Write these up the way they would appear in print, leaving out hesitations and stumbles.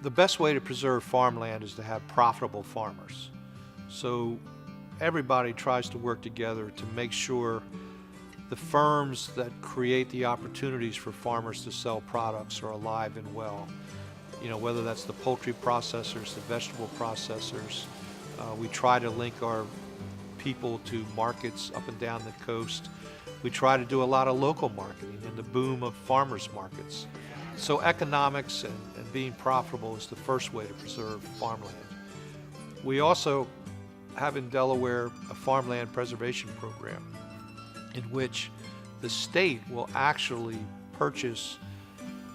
The best way to preserve farmland is to have profitable farmers. So everybody tries to work together to make sure the firms that create the opportunities for farmers to sell products are alive and well. You know, whether that's the poultry processors, the vegetable processors. We try to link our people to markets up and down the coast. We try to do a lot of local marketing and the boom of farmers markets. So economics and being profitable is the first way to preserve farmland. We also have in Delaware a farmland preservation program in which the state will actually purchase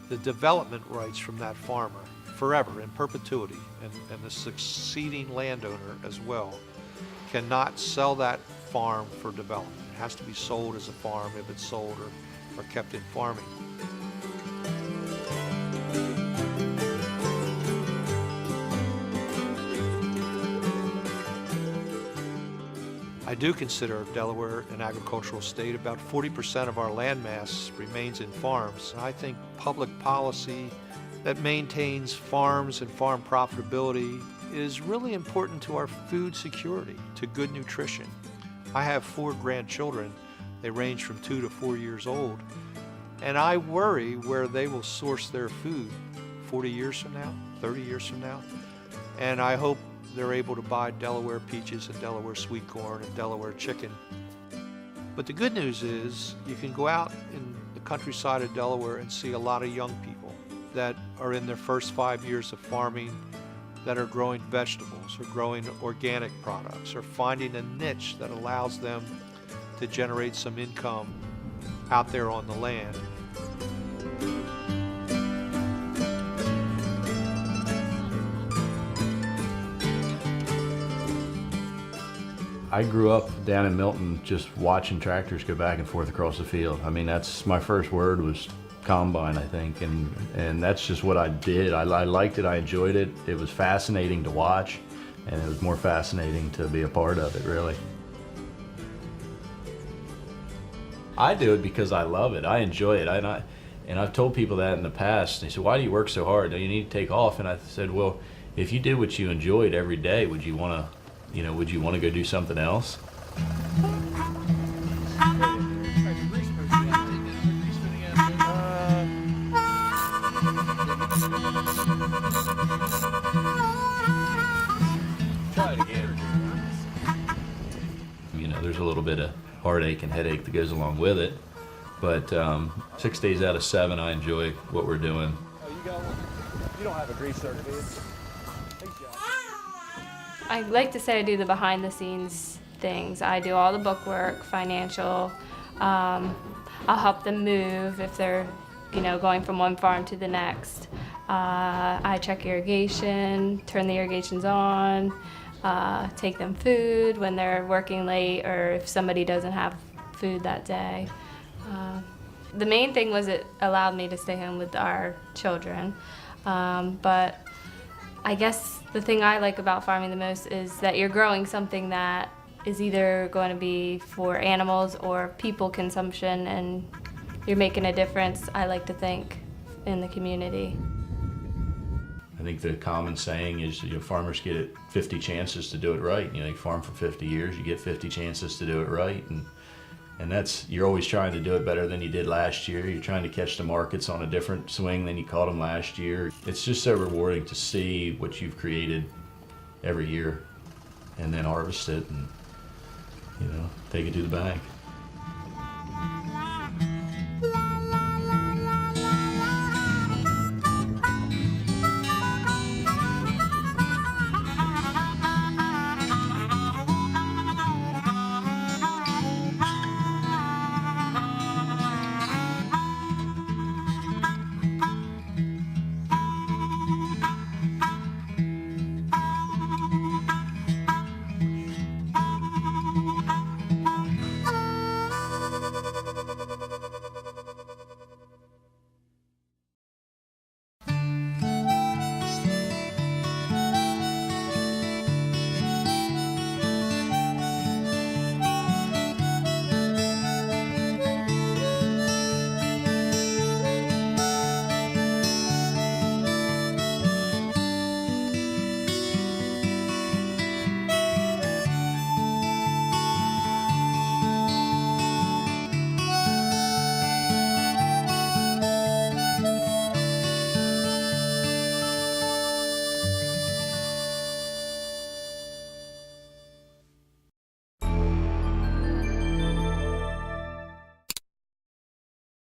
the development rights from that farmer forever, in perpetuity, and the succeeding landowner as well cannot sell that farm for development. It has to be sold as a farm if it's sold or kept in farming. I do consider Delaware an agricultural state. About 40% of our land mass remains in farms. I think public policy that maintains farms and farm profitability is really important to our food security, to good nutrition. I have 4 grandchildren. They range from 2 to 4 years old. And I worry where they will source their food 40 years from now, 30 years from now. And I hope they're able to buy Delaware peaches and Delaware sweet corn and Delaware chicken. But the good news is you can go out in the countryside of Delaware and see a lot of young people that are in their first 5 years of farming that are growing vegetables or growing organic products or finding a niche that allows them to generate some income out there on the land. I grew up down in Milton just watching tractors go back and forth across the field. I mean, that's my first word was combine, I think, and that's just what I did. I liked it, I enjoyed it. It was fascinating to watch, and it was more fascinating to be a part of it, really. I do it because I love it. I enjoy it. And I've told people that in the past. They said, "Why do you work so hard? Do you need to take off?" And I said, "Well, if you did what you enjoyed every day, would you want to go do something else?" Try it again. You know, there's a little bit of heartache and headache that goes along with it, but 6 days out of 7, I enjoy what we're doing. Oh, you got one? You don't have a grease circuit, do you? I like to say I do the behind-the-scenes things. I do all the bookwork, financial. I'll help them move if they're, going from one farm to the next. I check irrigation, turn the irrigations on, take them food when they're working late or if somebody doesn't have food that day. The main thing was it allowed me to stay home with our children, but I guess the thing I like about farming the most is that you're growing something that is either going to be for animals or people consumption, and you're making a difference, I like to think, in the community. I think the common saying is, farmers get 50 chances to do it right. You farm for 50 years, you get 50 chances to do it right, and that's, you're always trying to do it better than you did last year. You're trying to catch the markets on a different swing than you caught them last year. It's just so rewarding to see what you've created every year and then harvest it and, take it to the bank.